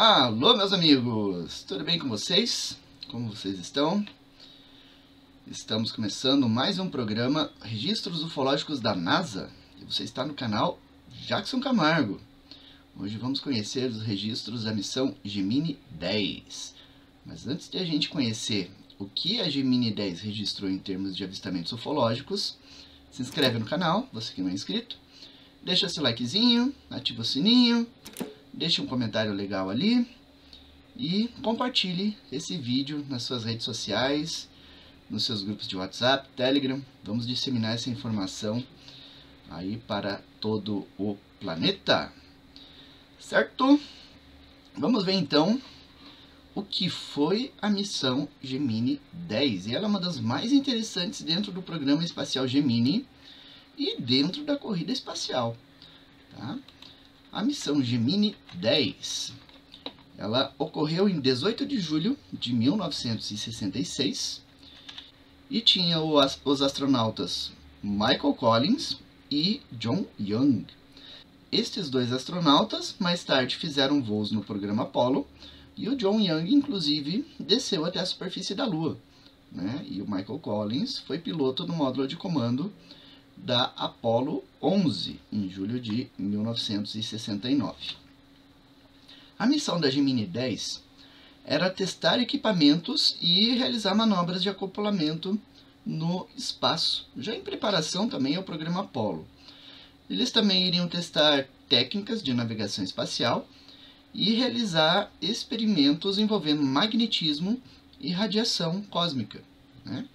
Alô, meus amigos! Tudo bem com vocês? Como vocês estão? Estamos começando mais um programa Registros Ufológicos da NASA e você está no canal Jackson Camargo. Hoje vamos conhecer os registros da missão Gemini 10. Mas antes de a gente conhecer o que a Gemini 10 registrou em termos de avistamentos ufológicos, se inscreve no canal, você que não é inscrito, deixa seu likezinho, ativa o sininho, deixe um comentário legal ali e compartilhe esse vídeo nas suas redes sociais, nos seus grupos de WhatsApp, Telegram. Vamos disseminar essa informação aí para todo o planeta. Certo? Vamos ver então o que foi a missão Gemini 10. E ela é uma das mais interessantes dentro do programa espacial Gemini e dentro da corrida espacial. Tá? A missão Gemini 10, ela ocorreu em 18 de julho de 1966 e tinha os astronautas Michael Collins e John Young. Estes dois astronautas mais tarde fizeram voos no programa Apollo e o John Young, inclusive, desceu até a superfície da Lua, né? E o Michael Collins foi piloto do módulo de comando da Apollo 11, em julho de 1969. A missão da Gemini 10 era testar equipamentos e realizar manobras de acoplamento no espaço, já em preparação também ao programa Apollo. Eles também iriam testar técnicas de navegação espacial e realizar experimentos envolvendo magnetismo e radiação cósmica, né?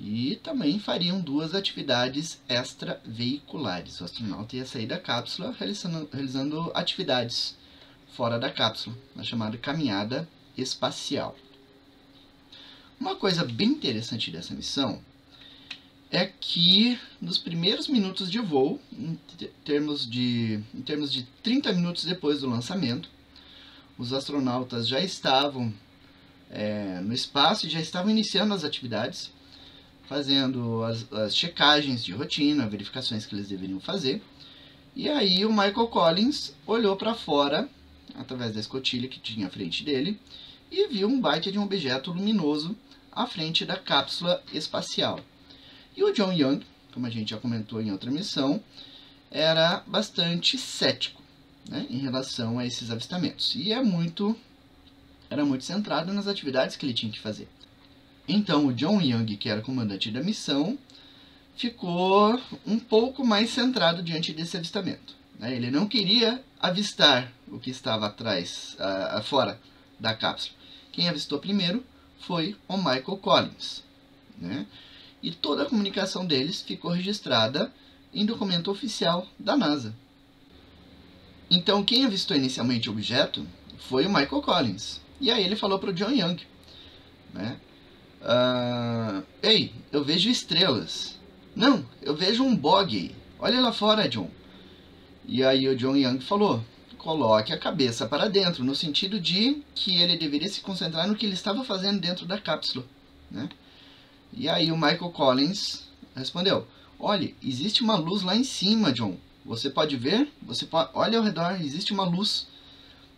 E também fariam duas atividades extraveiculares. O astronauta ia sair da cápsula realizando atividades fora da cápsula, na chamada caminhada espacial. Uma coisa bem interessante dessa missão é que nos primeiros minutos de voo, em termos de 30 minutos depois do lançamento, os astronautas já estavam no espaço e já estavam iniciando as atividades, fazendo as checagens de rotina, verificações que eles deveriam fazer. E aí o Michael Collins olhou para fora, através da escotilha que tinha à frente dele, e viu um baita de um objeto luminoso à frente da cápsula espacial. E o John Young, como a gente já comentou em outra missão, era bastante cético, né, em relação a esses avistamentos. E era muito centrado nas atividades que ele tinha que fazer. Então o John Young, que era comandante da missão, ficou um pouco mais centrado diante desse avistamento, né? Ele não queria avistar o que estava atrás, fora da cápsula. Quem avistou primeiro foi o Michael Collins, né? E toda a comunicação deles ficou registrada em documento oficial da NASA. Então quem avistou inicialmente o objeto foi o Michael Collins. E aí ele falou para o John Young, né? Ei, eu vejo estrelas. Não, eu vejo um bog. Olha lá fora, John. E aí o John Young falou, coloque a cabeça para dentro, no sentido de que ele deveria se concentrar no que ele estava fazendo dentro da cápsula, né? E aí o Michael Collins respondeu, olha, existe uma luz lá em cima, John. Você pode ver? Olha ao redor, existe uma luz.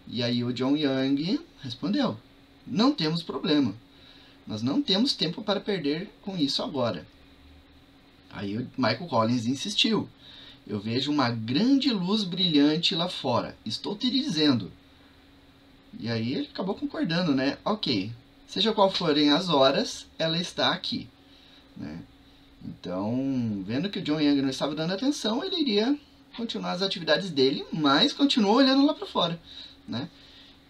E aí o John Young respondeu, não temos problema. Nós não temos tempo para perder com isso agora. Aí o Michael Collins insistiu. Eu vejo uma grande luz brilhante lá fora. Estou te dizendo. E aí ele acabou concordando, né? Ok. Seja qual forem as horas, ela está aqui, né? Então, vendo que o John Young não estava dando atenção, ele iria continuar as atividades dele, mas continuou olhando lá para fora, né?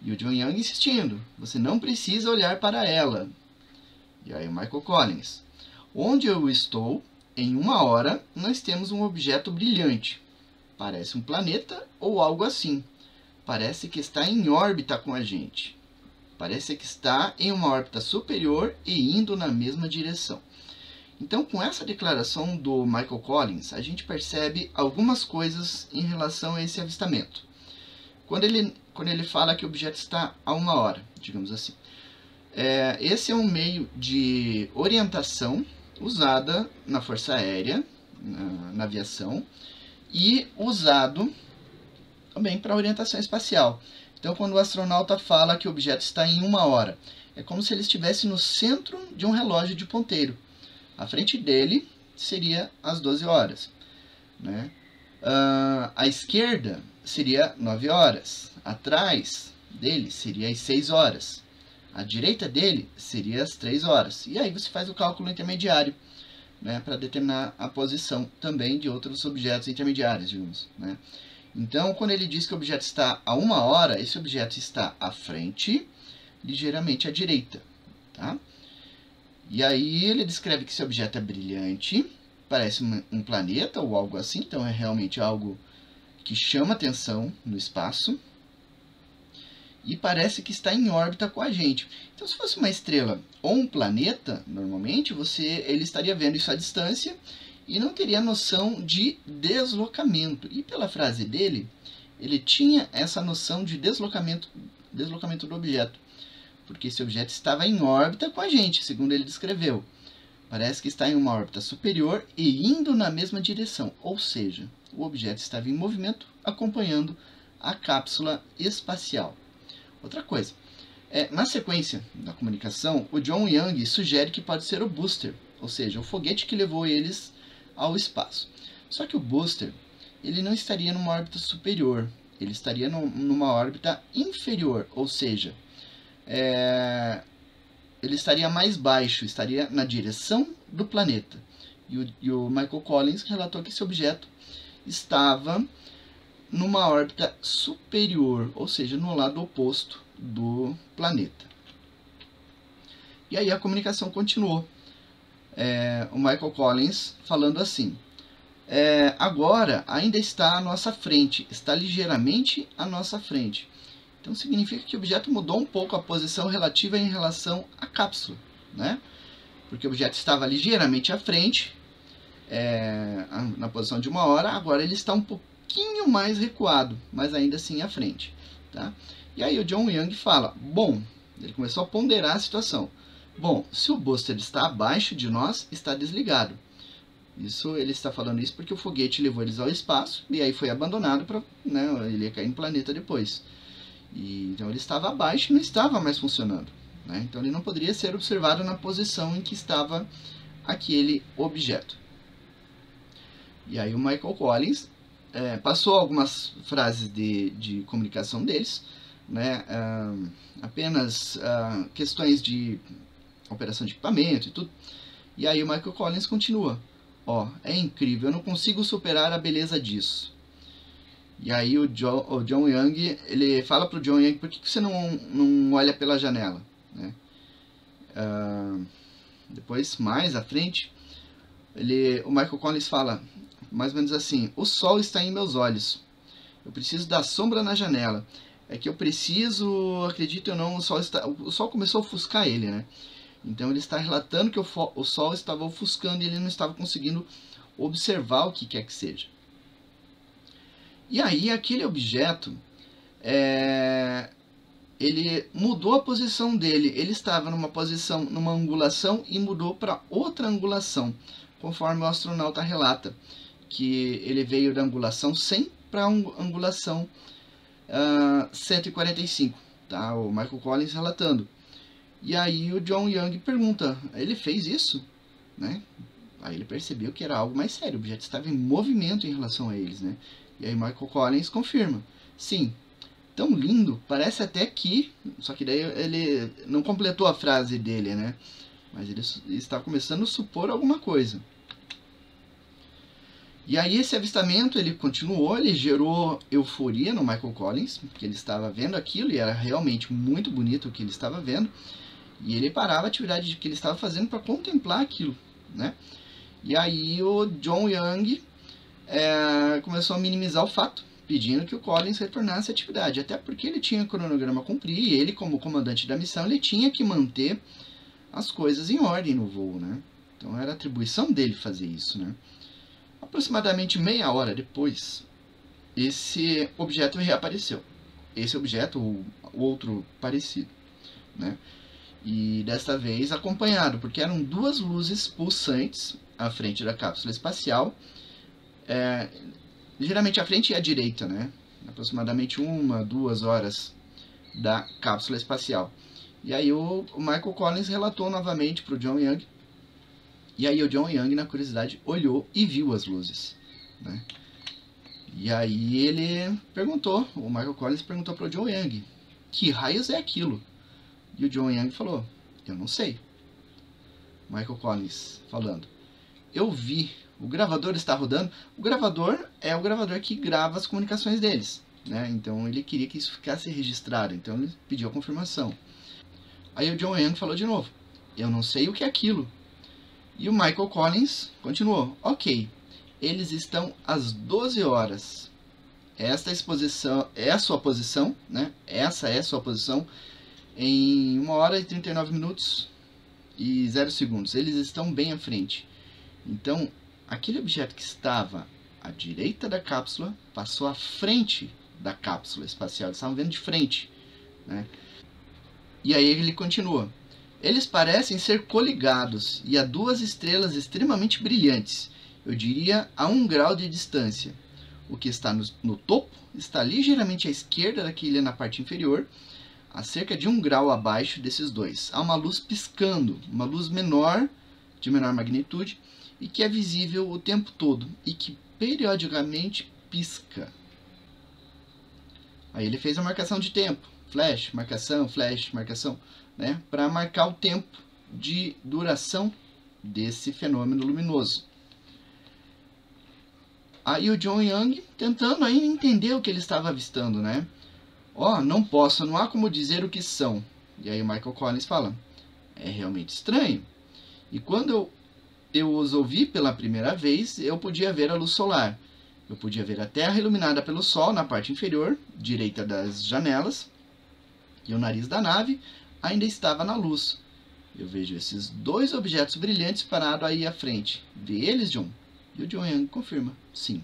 E o John Young insistindo. Você não precisa olhar para ela. E aí o Michael Collins, onde eu estou, em 1 hora, nós temos um objeto brilhante. Parece um planeta ou algo assim. Parece que está em órbita com a gente. Parece que está em uma órbita superior e indo na mesma direção. Então, com essa declaração do Michael Collins, a gente percebe algumas coisas em relação a esse avistamento. Quando ele fala que o objeto está a 1 hora, digamos assim. Esse é um meio de orientação usada na Força Aérea, na aviação, e usado também para orientação espacial. Então, quando o astronauta fala que o objeto está em 1 hora, é como se ele estivesse no centro de um relógio de ponteiro. À frente dele seria as 12 horas, né? À esquerda seria 9 horas. Atrás dele seria as 6 horas. À direita dele seria as 3 horas. E aí você faz o cálculo intermediário, né, para determinar a posição também de outros objetos intermediários, digamos, né? Então, quando ele diz que o objeto está a 1 hora, esse objeto está à frente, ligeiramente à direita, tá? E aí ele descreve que esse objeto é brilhante, parece um planeta ou algo assim, então é realmente algo que chama atenção no espaço e parece que está em órbita com a gente. Então, se fosse uma estrela ou um planeta, normalmente ele estaria vendo isso à distância e não teria noção de deslocamento. E pela frase dele, ele tinha essa noção de deslocamento do objeto, porque esse objeto estava em órbita com a gente, segundo ele descreveu. Parece que está em uma órbita superior e indo na mesma direção, ou seja, o objeto estava em movimento acompanhando a cápsula espacial. Outra coisa, na sequência da comunicação, o John Young sugere que pode ser o booster, ou seja, o foguete que levou eles ao espaço. Só que o booster, ele não estaria numa órbita superior, ele estaria numa órbita inferior, ou seja, ele estaria mais baixo, estaria na direção do planeta. E o Michael Collins relatou que esse objeto estava numa órbita superior, ou seja, no lado oposto do planeta. E aí a comunicação continuou. O Michael Collins falando assim: agora ainda está à nossa frente, está ligeiramente à nossa frente. Então significa que o objeto mudou um pouco a posição relativa em relação à cápsula, né? Porque o objeto estava ligeiramente à frente, na posição de 1 hora, agora ele está um pouquinho mais recuado, mas ainda assim à frente, tá? E aí o John Young fala, bom, ele começou a ponderar a situação. Bom, se o booster está abaixo de nós, está desligado. Ele está falando isso porque o foguete levou eles ao espaço e aí foi abandonado para, né, ele ia cair no planeta depois. Então ele estava abaixo e não estava mais funcionando, né? Então ele não poderia ser observado na posição em que estava aquele objeto. E aí o Michael Collins passou algumas frases de comunicação deles, né? Apenas questões de operação de equipamento e tudo. E aí o Michael Collins continua. É incrível, eu não consigo superar a beleza disso. E aí o John Young, ele fala para o John Young, por que você não olha pela janela, né? Depois, mais à frente, o Michael Collins fala mais ou menos assim, o sol está em meus olhos, eu preciso da sombra na janela, é que eu preciso, acredito ou não, o sol começou a ofuscar ele, né? Então ele está relatando que o sol estava ofuscando e ele não estava conseguindo observar o que quer que seja. E aí aquele objeto, ele mudou a posição dele. Ele estava numa posição, numa angulação e mudou para outra angulação, conforme o astronauta relata, que ele veio da angulação 100 para a angulação 145, tá? O Michael Collins relatando. E aí o John Young pergunta, ele fez isso, né? Aí ele percebeu que era algo mais sério, o objeto estava em movimento em relação a eles, né? E aí Michael Collins confirma, sim, tão lindo, parece até que, só que daí ele não completou a frase dele, né? Mas ele está começando a supor alguma coisa. E aí esse avistamento, ele continuou, ele gerou euforia no Michael Collins, porque ele estava vendo aquilo e era realmente muito bonito o que ele estava vendo. E ele parava a atividade que ele estava fazendo para contemplar aquilo, né? E aí o John Young começou a minimizar o fato, pedindo que o Collins retornasse à atividade, até porque ele tinha cronograma a cumprir e ele, como comandante da missão, ele tinha que manter as coisas em ordem no voo, né? Então era atribuição dele fazer isso, né? Aproximadamente meia hora depois, esse objeto reapareceu. Esse objeto, ou outro parecido, né? E desta vez acompanhado, porque eram duas luzes pulsantes à frente da cápsula espacial, geralmente à frente e à direita, né? Aproximadamente 1, 2 horas da cápsula espacial. E aí o Michael Collins relatou novamente para o John Young. E aí o John Young, na curiosidade, olhou e viu as luzes, né? E aí ele perguntou, o Michael Collins perguntou para o John Young, que raios é aquilo? E o John Young falou, eu não sei. Michael Collins falando, eu vi, o gravador está rodando. O gravador é o gravador que grava as comunicações deles, né? Então ele queria que isso ficasse registrado, então ele pediu a confirmação. Aí o John Young falou de novo, eu não sei o que é aquilo. E o Michael Collins continuou, ok, eles estão às 12 horas. Esta exposição é a sua posição, né? Essa é a sua posição em 1 hora e 39 minutos e 0 segundos. Eles estão bem à frente. Então, aquele objeto que estava à direita da cápsula passou à frente da cápsula espacial. Eles estavam vendo de frente, né? E aí ele continua. Eles parecem ser coligados e a 2 estrelas extremamente brilhantes. Eu diria a 1 grau de distância. O que está no topo está ligeiramente à esquerda daquele na parte inferior, a cerca de 1 grau abaixo desses dois. Há uma luz piscando, uma luz menor, de menor magnitude, e que é visível o tempo todo e que periodicamente pisca. Aí ele fez a marcação de tempo, flash, marcação, né, para marcar o tempo de duração desse fenômeno luminoso. Aí o John Young tentando ainda entender o que ele estava avistando, né? Não há como dizer o que são. E aí o Michael Collins fala, é realmente estranho. E quando eu os ouvi pela primeira vez, eu podia ver a luz solar. Eu podia ver a Terra iluminada pelo Sol na parte inferior, direita das janelas, e o nariz da nave ainda estava na luz. Eu vejo esses 2 objetos brilhantes parados aí à frente. Vê eles, John? E o John Young confirma, sim.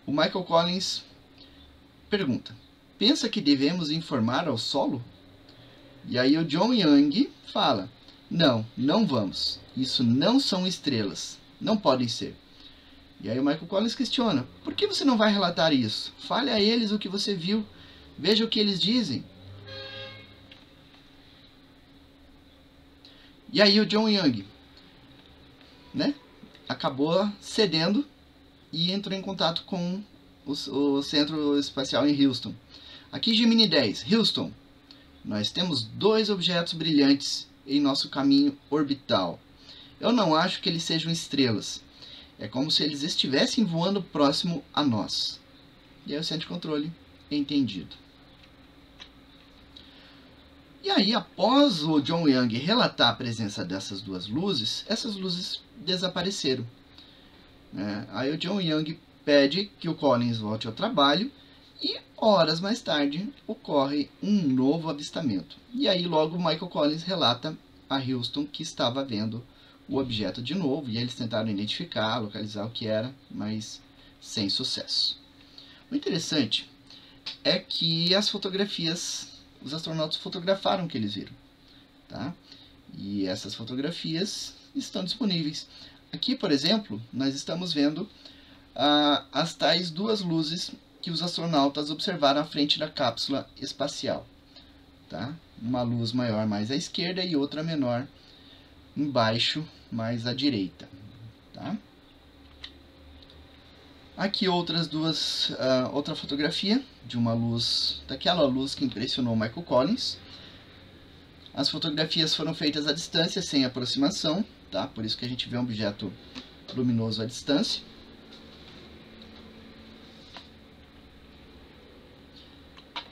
O Michael Collins pergunta, pensa que devemos informar ao solo? E aí o John Young fala, não vamos. Isso não são estrelas. Não podem ser. E aí o Michael Collins questiona, por que você não vai relatar isso? Fale a eles o que você viu. Veja o que eles dizem. E aí o John Young, né, acabou cedendo e entrou em contato com o Centro Espacial em Houston. Aqui Gemini 10, Houston, nós temos 2 objetos brilhantes em nosso caminho orbital. Eu não acho que eles sejam estrelas. É como se eles estivessem voando próximo a nós. E aí o centro de controle é entendido. E aí, após o John Young relatar a presença dessas 2 luzes, essas luzes desapareceram. Aí o John Young pede que o Collins volte ao trabalho e horas mais tarde ocorre um novo avistamento. E aí logo o Michael Collins relata a Houston que estava vendo o objeto de novo e eles tentaram identificar, localizar o que era, mas sem sucesso. O interessante é que as fotografias, os astronautas fotografaram o que eles viram, tá? E essas fotografias estão disponíveis. Aqui, por exemplo, nós estamos vendo as tais 2 luzes que os astronautas observaram à frente da cápsula espacial, tá? Uma luz maior mais à esquerda e outra menor embaixo mais à direita, tá? Aqui outra fotografia de uma luz, daquela luz que impressionou Michael Collins. As fotografias foram feitas à distância, sem aproximação, tá? Por isso que a gente vê um objeto luminoso à distância.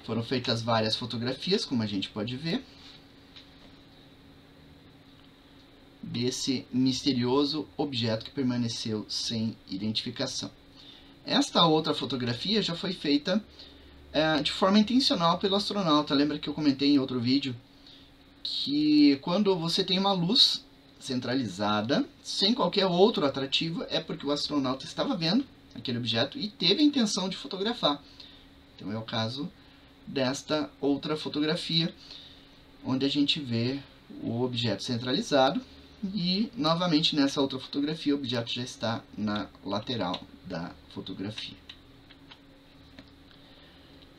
Foram feitas várias fotografias, como a gente pode ver, desse misterioso objeto que permaneceu sem identificação. Esta outra fotografia já foi feita de forma intencional pelo astronauta. Lembra que eu comentei em outro vídeo que quando você tem uma luz centralizada, sem qualquer outro atrativo, é porque o astronauta estava vendo aquele objeto e teve a intenção de fotografar. Então é o caso desta outra fotografia, onde a gente vê o objeto centralizado e novamente nessa outra fotografia o objeto já está na lateral da fotografia.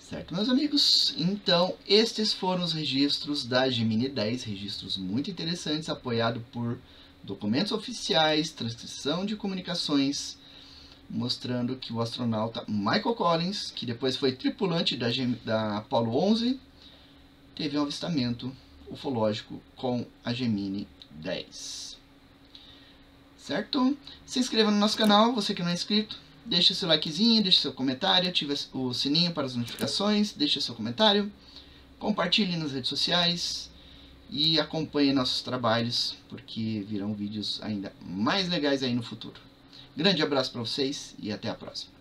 Certo, meus amigos? Então, estes foram os registros da Gemini 10, registros muito interessantes, apoiado por documentos oficiais, transcrição de comunicações, mostrando que o astronauta Michael Collins, que depois foi tripulante da Apollo 11, teve um avistamento ufológico com a Gemini 10. Certo? Se inscreva no nosso canal, você que não é inscrito. Deixe seu likezinho, deixe seu comentário, ative o sininho para as notificações, deixe seu comentário, compartilhe nas redes sociais e acompanhe nossos trabalhos, porque virão vídeos ainda mais legais aí no futuro. Grande abraço para vocês e até a próxima.